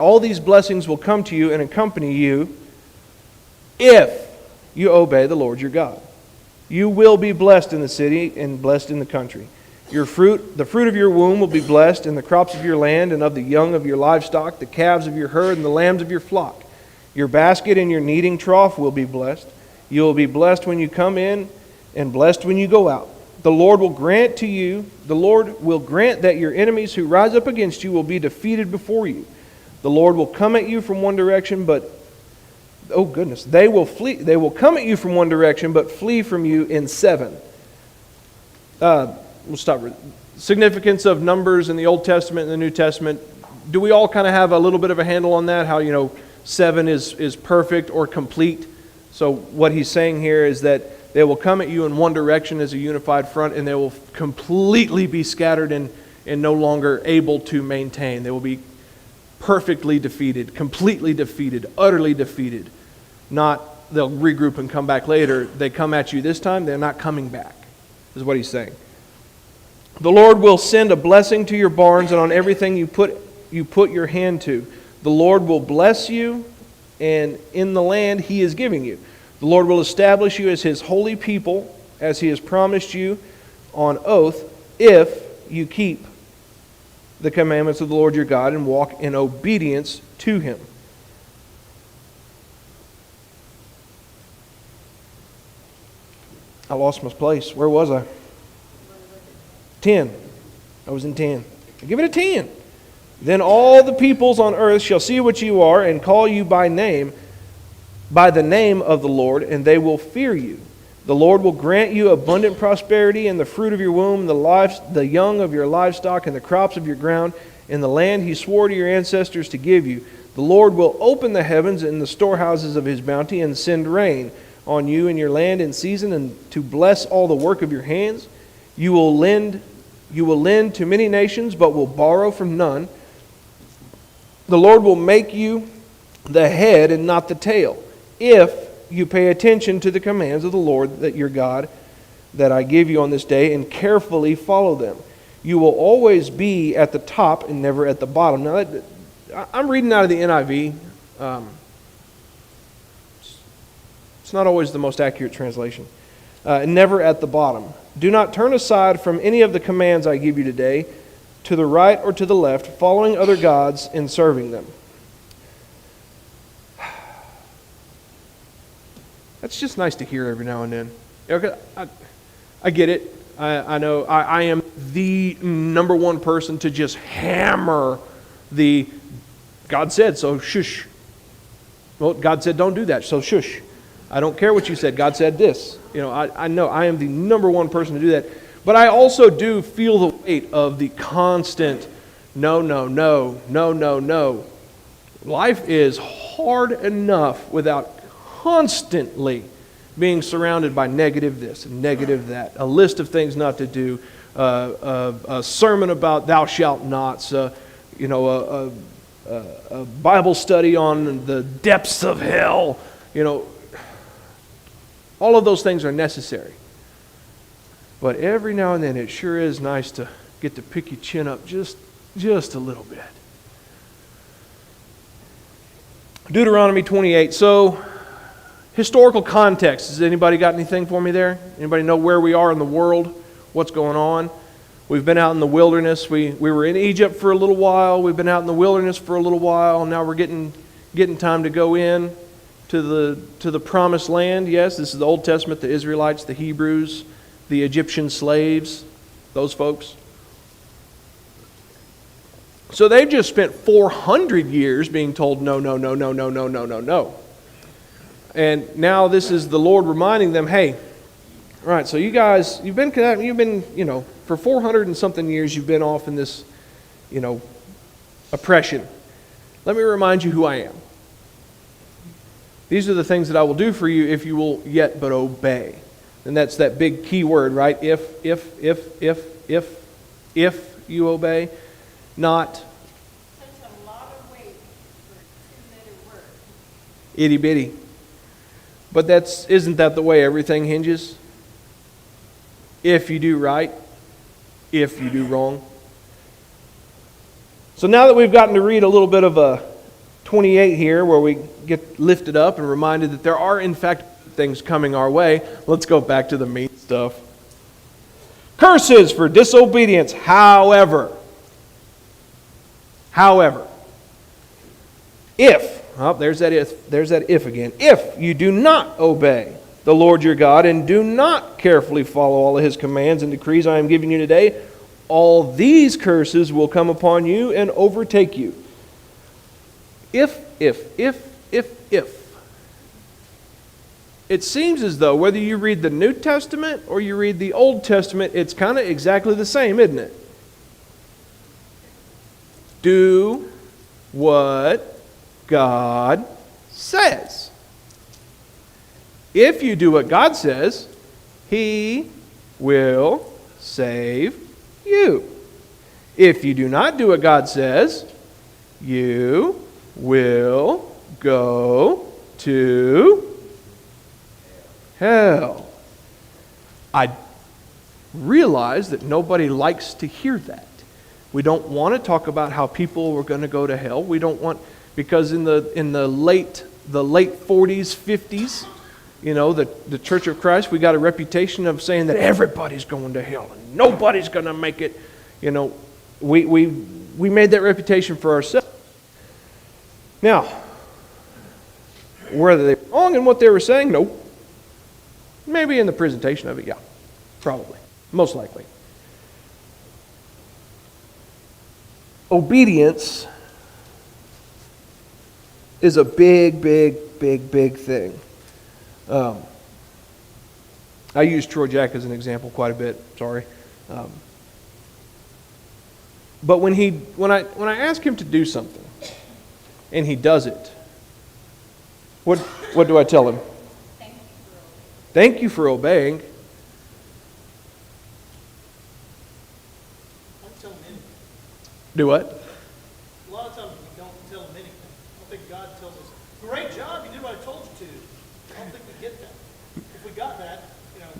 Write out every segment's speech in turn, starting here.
All these blessings will come to you and accompany you if you obey the Lord your God. You will be blessed in the city and blessed in the country. The fruit of your womb will be blessed, and the crops of your land, and of the young of your livestock, the calves of your herd, and the lambs of your flock. Your basket and your kneading trough will be blessed. You will be blessed when you come in, and blessed when you go out. The Lord will grant that your enemies who rise up against you will be defeated before you. The Lord will come at you from one direction, but they will flee. They will come at you from one direction, but flee from you in seven. We'll stop. Significance of numbers in the Old Testament and the New Testament. Do we all kind of have a little bit of a handle on that? How, 7 is perfect or complete. So what he's saying here is that they will come at you in one direction as a unified front, and they will completely be scattered and no longer able to maintain. They will be perfectly defeated, completely defeated, utterly defeated. Not they'll regroup and come back later. They come at you this time, they're not coming back, is what he's saying. The Lord will send a blessing to your barns and on everything you put your hand to. The Lord will bless you and in the land He is giving you. The Lord will establish you as His holy people, as He has promised you on oath, if you keep the commandments of the Lord your God and walk in obedience to Him. I lost my place. Where was I? 10. I was in 10. I give it a 10. Then all the peoples on earth shall see what you are and call you by the name of the Lord, and they will fear you. The Lord will grant you abundant prosperity in the fruit of your womb, the young of your livestock, and the crops of your ground, in the land He swore to your ancestors to give you. The Lord will open the heavens and the storehouses of His bounty and send rain on you and your land in season, and to bless all the work of your hands. You will lend to many nations, but will borrow from none. The Lord will make you the head and not the tail, if you pay attention to the commands of the Lord that your God that I give you on this day and carefully follow them. You will always be at the top and never at the bottom. Now, I'm reading out of the NIV. It's not always the most accurate translation. Never at the bottom. Do not turn aside from any of the commands I give you today, to the right or to the left, following other gods and serving them. That's just nice to hear every now and then. Okay, I get it. I know I am the number one person to just hammer the God said, so shush. Well, God said don't do that, so shush. I don't care what you said. God said this. I know I am the number one person to do that. But I also do feel the weight of the constant no, no, no, no, no, no. Life is hard enough without constantly being surrounded by negative this and negative that. A list of things not to do. A sermon about thou shalt nots. A Bible study on the depths of hell. All of those things are necessary. But every now and then it sure is nice to get to pick your chin up just a little bit. Deuteronomy 28. So, historical context. Has anybody got anything for me there? Anybody know where we are in the world? What's going on? We've been out in the wilderness. We were in Egypt for a little while. We've been out in the wilderness for a little while. Now we're getting time to go in to the promised land. Yes, this is the Old Testament, the Israelites, the Hebrews, the Egyptian slaves, those folks. So they've just spent 400 years being told no, no, no, no, no, no, no, no, no. And now this is the Lord reminding them, hey, all right, so you guys, you've been, for 400 and something years, you've been off in this, oppression. Let me remind you who I am. These are the things that I will do for you if you will yet but obey. And that's that big key word, right? If you obey, not such a lot of weight for a two-letter word. Itty bitty. But isn't that the way everything hinges? If you do right, if you do wrong. So now that we've gotten to read a little bit of 28 here, where we get lifted up and reminded that there are, in fact, things coming our way. Let's go back to the meat stuff. Curses for disobedience. However, if, there's that if again. If you do not obey the Lord your God and do not carefully follow all of his commands and decrees I am giving you today, all these curses will come upon you and overtake you. If. It seems as though whether you read the New Testament or you read the Old Testament, it's kind of exactly the same, isn't it? Do what God says. If you do what God says, He will save you. If you do not do what God says, you will go to hell. I realize that nobody likes to hear that. We don't want to talk about how people were going to go to hell. We don't want, because in the late 40s, 50s, the Church of Christ, we got a reputation of saying that everybody's going to hell and nobody's going to make it. We made that reputation for ourselves. Now, were they wrong in what they were saying? No. Maybe in the presentation of it, yeah. Probably. Most likely. Obedience is a big thing. I use Troy Jack as an example quite a bit. Sorry. But when I ask him to do something, and he does it, what do I tell him? Thank you for obeying. Don't tell him anything. Do what? A lot of times we don't tell him anything. I don't think God tells us, "Great job, you did what I told you to." I don't think we get that. If we got that,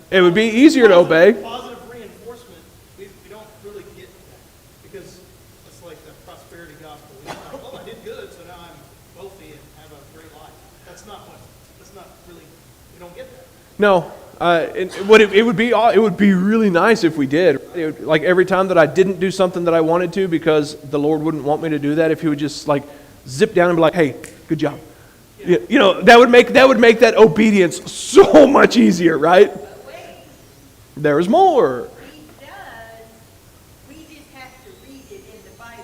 it would be easier to obey. Positive reinforcement, we don't really get that, because it's like the prosperity gospel. It's like, "Oh, I did good, so now I'm wealthy and have a great life." That's not really. We don't get that. No, it would be really nice if we did. Like every time that I didn't do something that I wanted to because the Lord wouldn't want me to do that, if He would just like zip down and be like, "Hey, good job." Yeah. That would make that obedience so much easier, right? But wait, There is more. he does. We just have to read it in the Bible.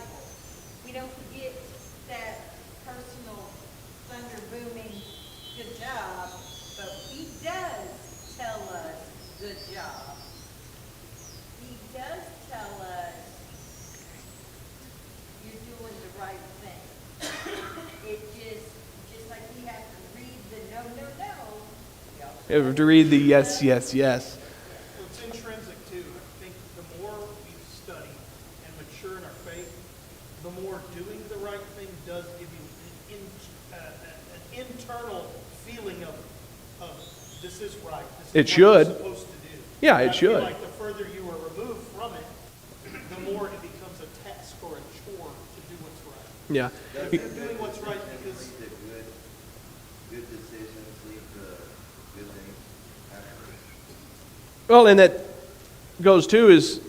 We don't forget that personal thunder booming good job, but he does tell us good job. He does tell us you're doing the right thing. It just like we have to read the no. You have to read the yes. Well, it's intrinsic too. I think the more we study and mature in our faith, the more doing the right thing does give you an internal feeling of this is right. This is It what I'm should. supposed to do. Yeah, And it I feel should. like the further you are removed from it, the more it becomes a task or a chore to do what's right. Yeah. If you're doing what's right because The good decisions lead to good things afterwards. Well, and that goes too is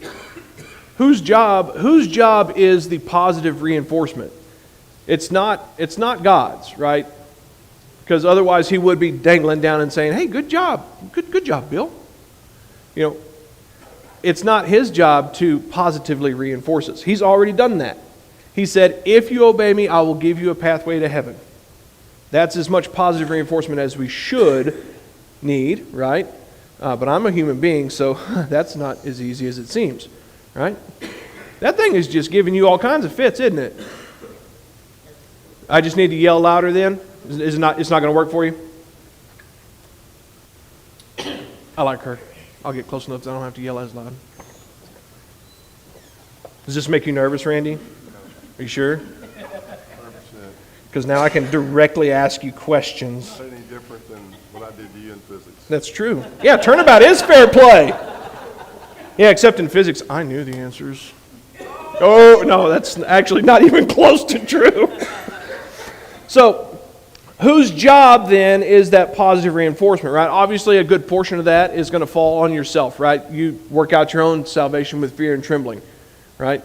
whose job is the positive reinforcement? It's not God's, right? Because otherwise He would be dangling down and saying, "Hey, good job. Good job, Bill." It's not His job to positively reinforce us. He's already done that. He said, "If you obey me, I will give you a pathway to heaven." That's as much positive reinforcement as we should need, right? But I'm a human being, so that's not as easy as it seems, right? That thing is just giving you all kinds of fits, isn't it? I just need to yell louder then? Is it not? It's not going to work for you? I like her. I'll get close enough so I don't have to yell as loud. Does this make you nervous, Randy? Are you sure? 100%. Because now I can directly ask you questions. Not any different than what I did to you in physics. That's true. Yeah, turnabout is fair play. Yeah, except in physics, I knew the answers. Oh, no, that's actually not even close to true. So, whose job then is that positive reinforcement, right? Obviously, a good portion of that is going to fall on yourself, right? You work out your own salvation with fear and trembling, right?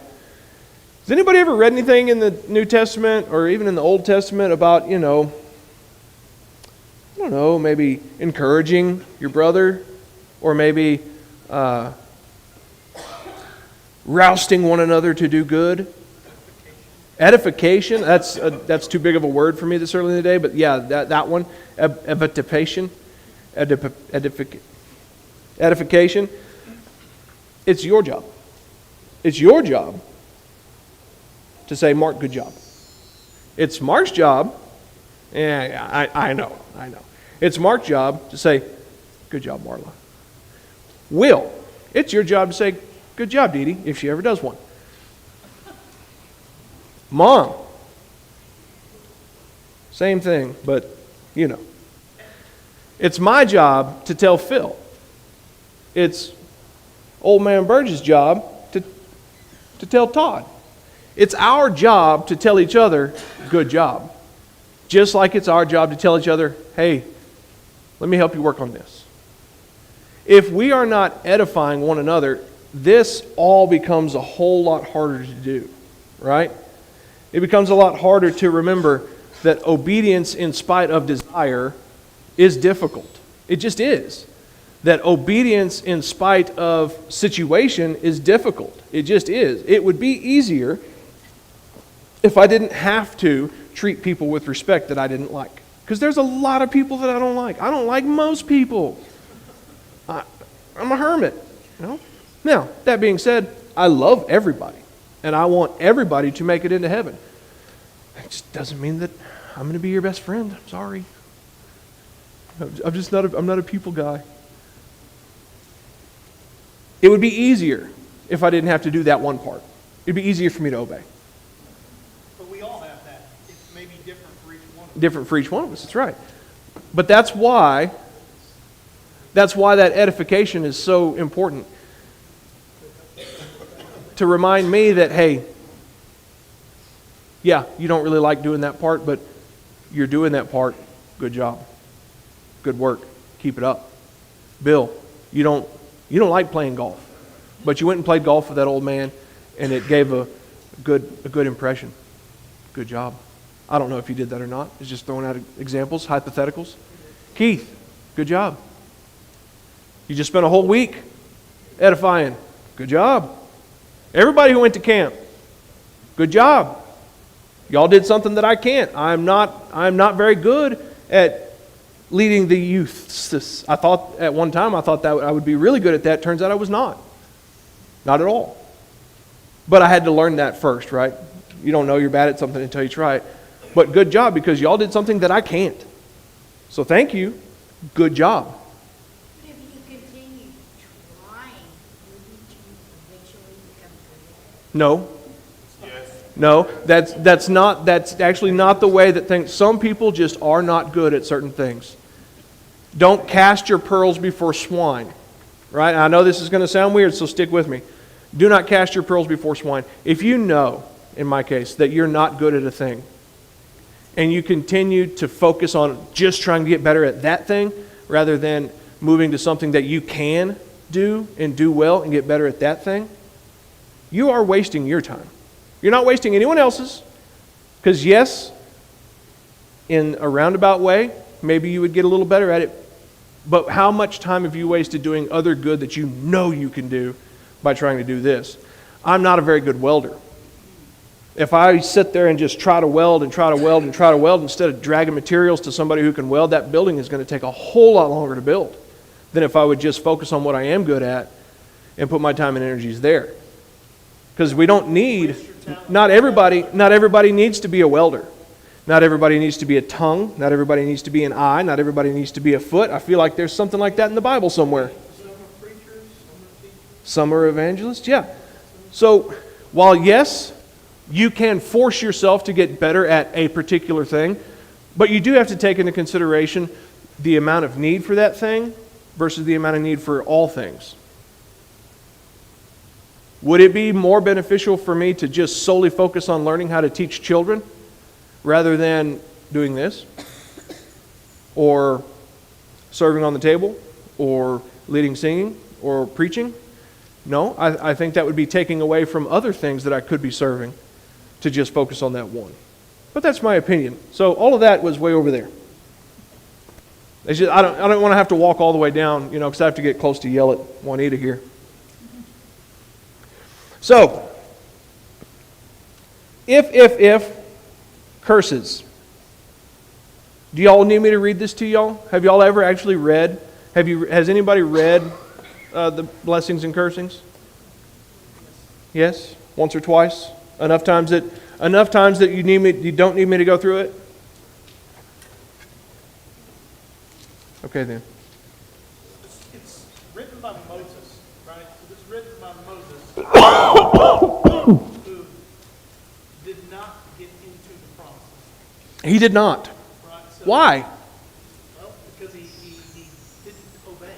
Has anybody ever read anything in the New Testament or even in the Old Testament about, I don't know, maybe encouraging your brother or maybe rousting one another to do good? Edification, that's too big of a word for me this early in the day, but yeah, that one, edification, edification, it's your job. It's your job to say, Mark, good job. It's Mark's job, I know. It's Mark's job to say, good job, Marla. Will, it's your job to say, good job, Dee Dee, if she ever does one. Mom, same thing, but It's my job to tell Phil. It's old man Burge's job to tell Todd. It's our job to tell each other, good job. Just like it's our job to tell each other, hey, let me help you work on this. If we are not edifying one another, this all becomes a whole lot harder to do, right? It becomes a lot harder to remember that obedience in spite of desire is difficult. It just is. That obedience in spite of situation is difficult. It just is. It would be easier if I didn't have to treat people with respect that I didn't like. Because there's a lot of people that I don't like. I don't like most people. I'm a hermit. Now, that being said, I love everybody. And I want everybody to make it into heaven. It just doesn't mean that I'm going to be your best friend. I'm sorry. I'm not a people guy. It would be easier if I didn't have to do that one part. It'd be easier for me to obey. But we all have that. It may be different for each one of us. Different for each one of us, that's right. But that's why that edification is so important. To remind me that, hey, yeah, you don't really like doing that part, but you're doing that part. Good job. Good work. Keep it up. Bill, you don't like playing golf, but you went and played golf with that old man, and it gave a good impression. Good job. I don't know if you did that or not. It's just throwing out examples, hypotheticals. Keith, good job. You just spent a whole week edifying. Good job. Everybody who went to camp, good job. Y'all did something that I can't. I'm not very good at leading the youth. I thought at one time that I would be really good at that. Turns out I was not. Not at all. But I had to learn that first, right? You don't know you're bad at something until you try it. But good job, because y'all did something that I can't. So thank you. Good job. If you continue trying, wouldn't you eventually become good No. No, that's actually not the way that things, some people just are not good at certain things. Don't cast your pearls before swine, right? I know this is going to sound weird, so stick with me. Do not cast your pearls before swine. If you know, in my case, that you're not good at a thing, and you continue to focus on just trying to get better at that thing, rather than moving to something that you can do and do well and get better at that thing, you are wasting your time. You're not wasting anyone else's, because yes, in a roundabout way, maybe you would get a little better at it, but how much time have you wasted doing other good that you know you can do by trying to do this? I'm not a very good welder. If I sit there and just try to weld instead of dragging materials to somebody who can weld, that building is going to take a whole lot longer to build than if I would just focus on what I am good at and put my time and energies there. Because we don't need, not everybody needs to be a welder. Not everybody needs to be a tongue. Not everybody needs to be an eye. Not everybody needs to be a foot. I feel like there's something like that in the Bible somewhere. Some are preachers, some are teachers. Some are evangelists, yeah. So, while yes, you can force yourself to get better at a particular thing, but you do have to take into consideration the amount of need for that thing versus the amount of need for all things. Would it be more beneficial for me to just solely focus on learning how to teach children rather than doing this, or serving on the table, or leading singing, or preaching. No, I think that would be taking away from other things that I could be serving to just focus on that one. But that's my opinion. So all of that was way over there. It's just, I don't want to have to walk all the way down, because I have to get close to yell at Juanita here. So, if, curses. Do y'all need me to read this to y'all? Have y'all ever actually read? Has anybody read the blessings and cursings? Yes? Once or twice? Enough times that you don't need me to go through it? Okay then. It's written by Moses, right? So it's written by Moses, who did not get into the promises. He did not. Right? So, Why? well, because he didn't obey.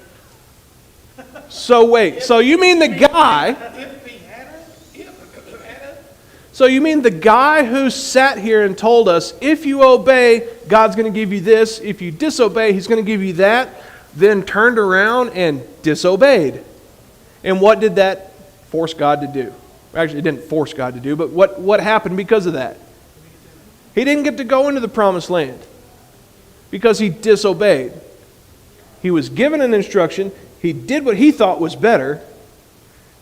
So wait, so you mean the guy... If he had it, So you mean the guy who sat here and told us, if you obey, God's going to give you this. If you disobey, He's going to give you that. Then turned around and disobeyed. And what did that force God to do? Actually, it didn't force God to do, but what happened because of that? He didn't get to go into the promised land because he disobeyed. He was given an instruction. He did what he thought was better,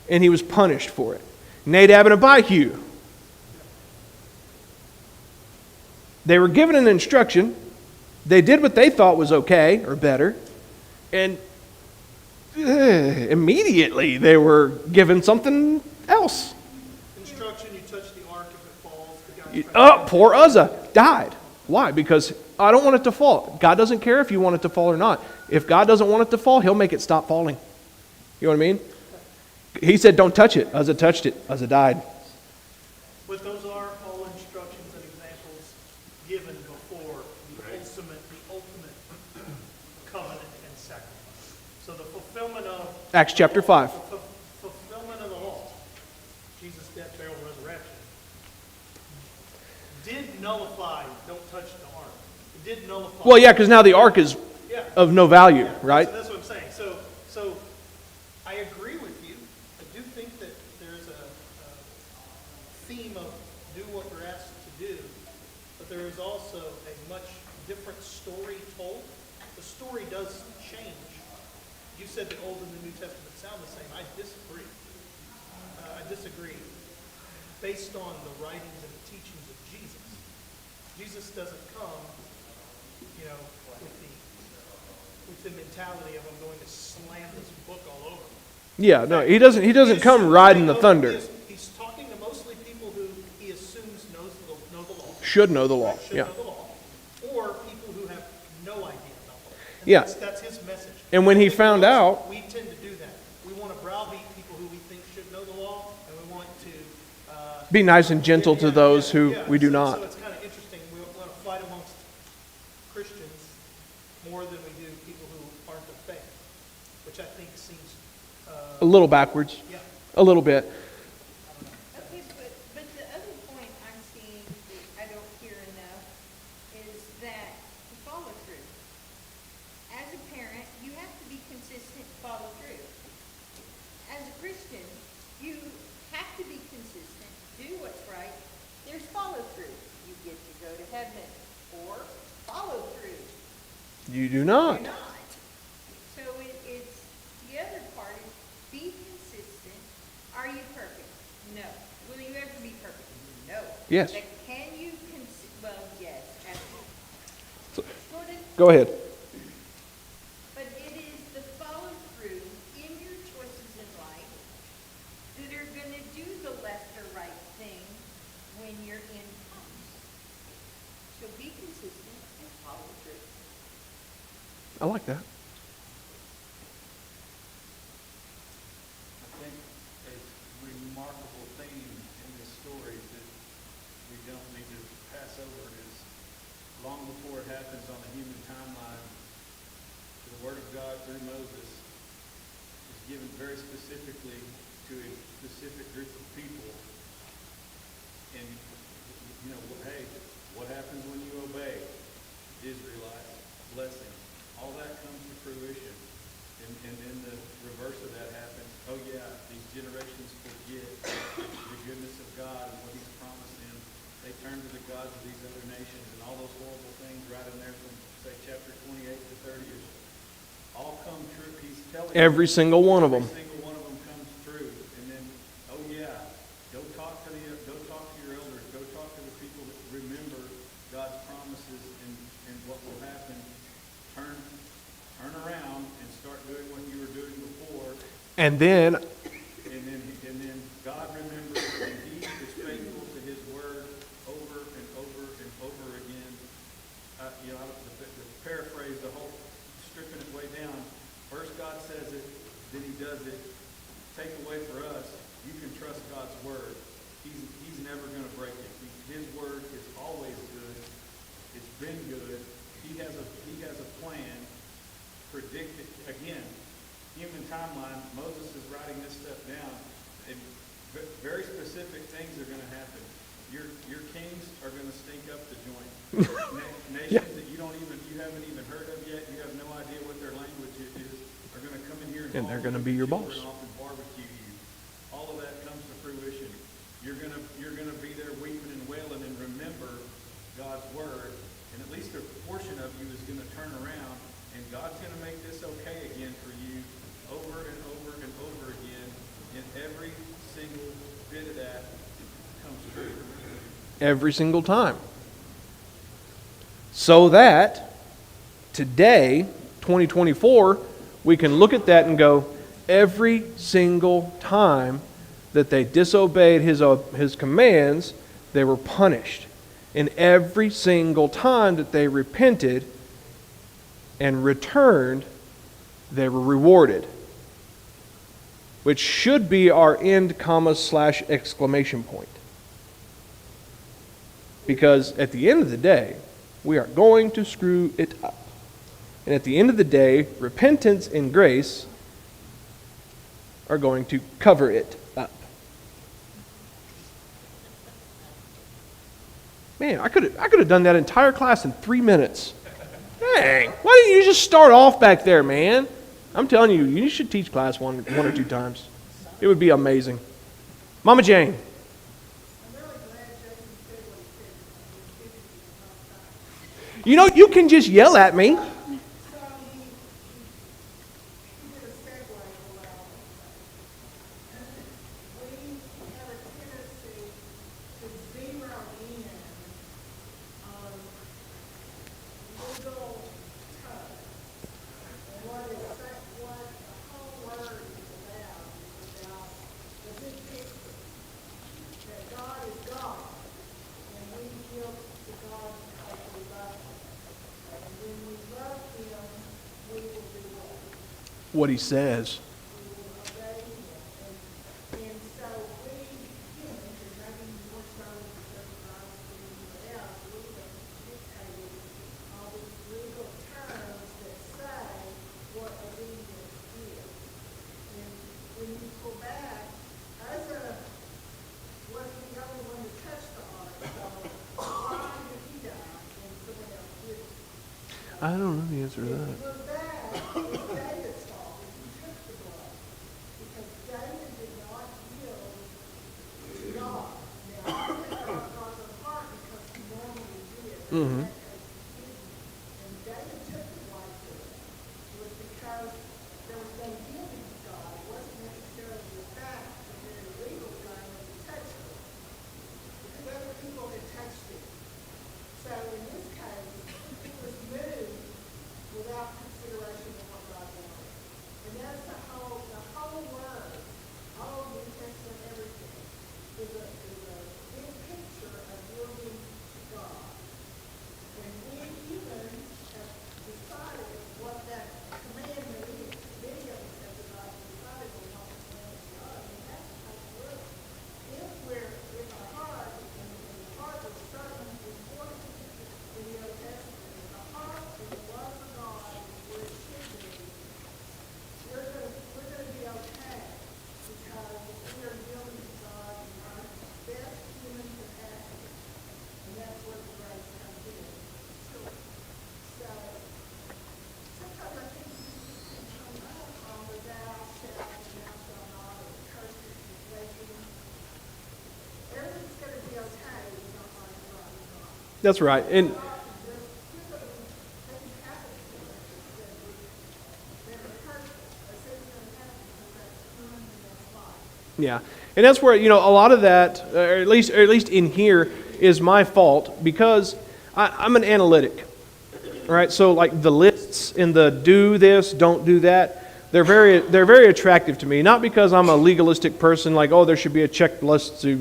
and he was punished for it. Nadab and Abihu. They were given an instruction. They did what they thought was okay or better. And immediately they were given something else. instruction, you touch the ark if it falls. The guy's Poor Uzzah died. Why? Because I don't want it to fall. God doesn't care if you want it to fall or not. If God doesn't want it to fall, He'll make it stop falling. You know what I mean? He said, don't touch it. Uzzah touched it. Uzzah died. But those are all instructions and examples given before the ultimate covenant and sacrifice. So the fulfillment of Acts chapter 5. fulfillment of the law, Jesus' death, burial, resurrection, did nullify. Don't touch the ark. It did nullify. Well, yeah, because now the ark is Yeah. of no value, right? So that's what I'm saying. So I agree with you. I do think that there's a theme of do what we're asked to do, but there is also a much different story told. The story does change. You said the Old and the New Testament sound the same. I disagree. Based on the writings and the teachings of Jesus. Jesus doesn't come, with the mentality of I'm going to slam this book all over. Yeah, no, he doesn't come riding the thunder. He's talking to mostly people who he assumes know the law. Should know the law. Right, should Yeah. know the law. Or people who have no idea about the law. And Yeah. That's his message. And when he found out, We tend to do that. We want to browbeat people who we think should know the law, and we want to be nice and gentle to those who we do So not. it's kind of interesting. We want to fight amongst Christians more than we do people who aren't of faith, which I think seems A little backwards. yeah. A little bit. Okay, but the other point I'm seeing that I don't hear enough is that to follow through. As a parent, you have to be consistent, follow through. As a Christian, you have to be consistent, do what's right. There's follow through. You get to go to heaven, or follow through. You do not. You're not. So it's the other part is be consistent. Are you perfect? No. Will you ever be perfect? No. Yes. But can you well, yes, absolutely. Sort of, Go ahead. but it is the follow through in your choices in life that are going to do the left or right thing when your end comes. So be consistent and follow through. I like that. I think a remarkable theme in this story that we don't need to pass over is long before it happens on the human timeline, the Word of God through Moses is given very specifically to a specific group of people. And, hey, what happens when you obey? blessings. All that comes to fruition. And then the reverse of that happens. Oh yeah, these generations forget the goodness of God and what He's promised them. They turn to the gods of these other nations, and all those horrible things right in there from, say, chapter 28 to 30 is all come true. He's telling Every single one of them. every single one of them comes true. And then, oh yeah, go talk to your elders. Go talk to the people that remember God's promises and what will happen. Turn around and start doing what you were doing before. And then And then God remembers, and He is faithful to His word over and over and over again. To paraphrase the whole, stripping it way down. First God says it, then He does it. Take away for us, you can trust God's word. He's never going to break it. His word is always good. It's been good. He has a plan. Predicted again. Human timeline. Moses is writing this stuff down, and very specific things are going to happen. Your kings are going to stink up the joint. Nations that you haven't even heard of yet. You have no idea what their language is. Are going to come in here And they're going to be your boss. Off and barbecue you. All of that comes to fruition. You're going to be there weeping and wailing and remember God's word, and at least a portion of you is going to turn around, and God's going to make this okay again for you over and over and over again, and every single bit of that comes true. every single time. So that today, 2024, we can look at that and go, every single time that they disobeyed his commands, they were punished. And every single time that they repented and returned, they were rewarded. Which should be our end comma / exclamation point. Because at the end of the day, we are going to screw it up. And at the end of the day, repentance and grace are going to cover it up. Man, I could have done that entire class in 3 minutes. Dang, why didn't you just start off back there, man? I'm telling you, you should teach class one or two times. It would be amazing. Mama Jane. I'm really glad Jason said what he said. You know, you can just yell at me. So he did a segue for what I was saying. We have a tendency to zero in on legal terms. And what the whole word is about the big picture. That God is God. And we yield to God because we love Him. And when we love Him, we will do what? What he says. We will obey Him. And so we, because maybe more so because God is doing what else, we have dictated all these legal terms that say what obedience is. And when you pull back, Uzzah wasn't the only one to touch the ark, so why did he die and someone else didn't? I don't know the answer to If that. you look back, it's David's fault that he took the blood. Because David did not yield to God. Now, I think God God's apart because he normally did. But in that case, he didn't. And David took the blame for it. It was because there was no yielding to God. It wasn't necessarily the fact that the illegal thing was he touched it. Because other people had touched it. So in this case, he was moved without consideration of what God wanted. And that's the whole word, all New Testament, everything, is a big picture of yielding to God. That's right. And yeah, and that's where, a lot of that, or at least in here, is my fault because I'm an analytic, right? So like the lists and the do this, don't do that, they're very attractive to me. Not because I'm a legalistic person, like there should be a checklist to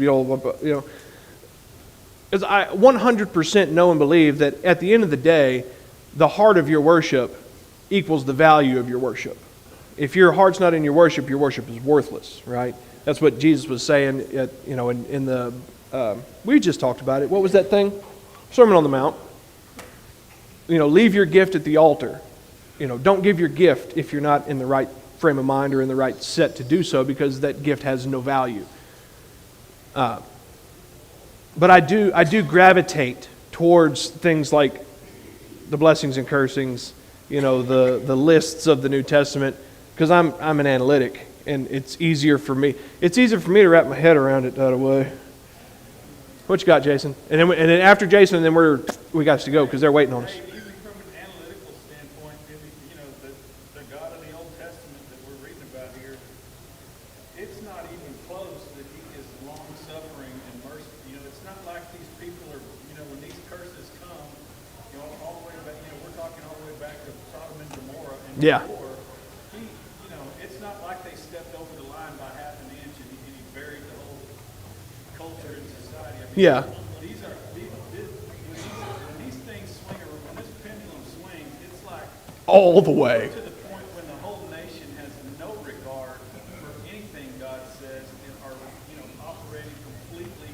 Because I 100% know and believe that at the end of the day, the heart of your worship equals the value of your worship. If your heart's not in your worship is worthless, right? That's what Jesus was saying, in the, we just talked about it. What was that thing? Sermon on the Mount. Leave your gift at the altar. Don't give your gift if you're not in the right frame of mind or in the right set to do so, because that gift has no value. But I do gravitate towards things like the blessings and cursings, the lists of the New Testament, because I'm an analytic. And it's easier for me. It's easier for me to wrap my head around it that way. What you got, Jason? And then after Jason, then we got to go because they're waiting on us. Hey, even from an analytical standpoint, the God of the Old Testament that we're reading about here, it's not even close that he is long-suffering and merciful. It's not like these people are, when these curses come, all the way back, we're talking all the way back to Sodom and Gomorrah and before. It's not like they stepped over the line by half an inch and he buried the whole culture and society. Yeah. When these things swing, or when this pendulum swings, it's like all the way to the point when the whole nation has no regard for anything God says and are operating completely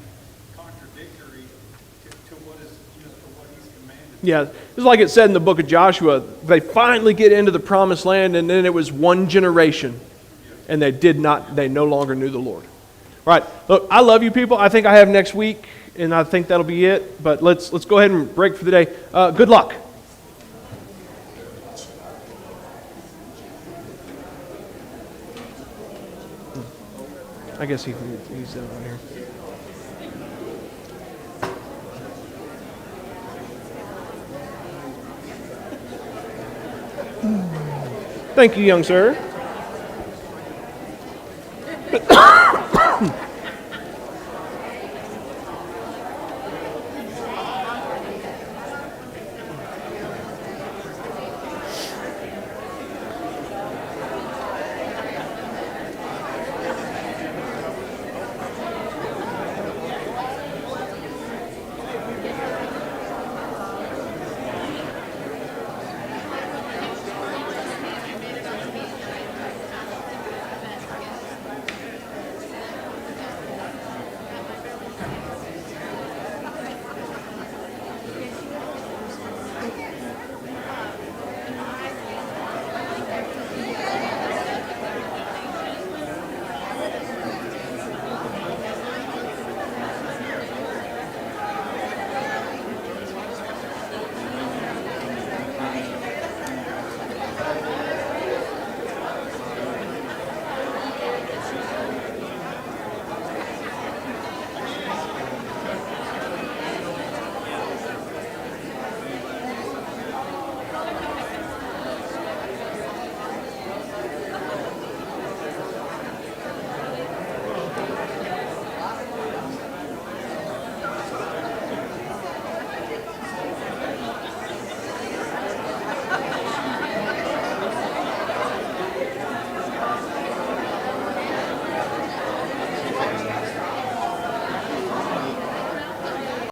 contradictory to what is to what He's commanded. Yeah, it's like it said in the book of Joshua. They finally get into the promised land, and then it was one generation, and they no longer knew the Lord. All right, look, I love you people. I think I have next week, and I think that'll be it. But let's go ahead and break for the day. Good luck. I guess he's down here. Thank you, young sir.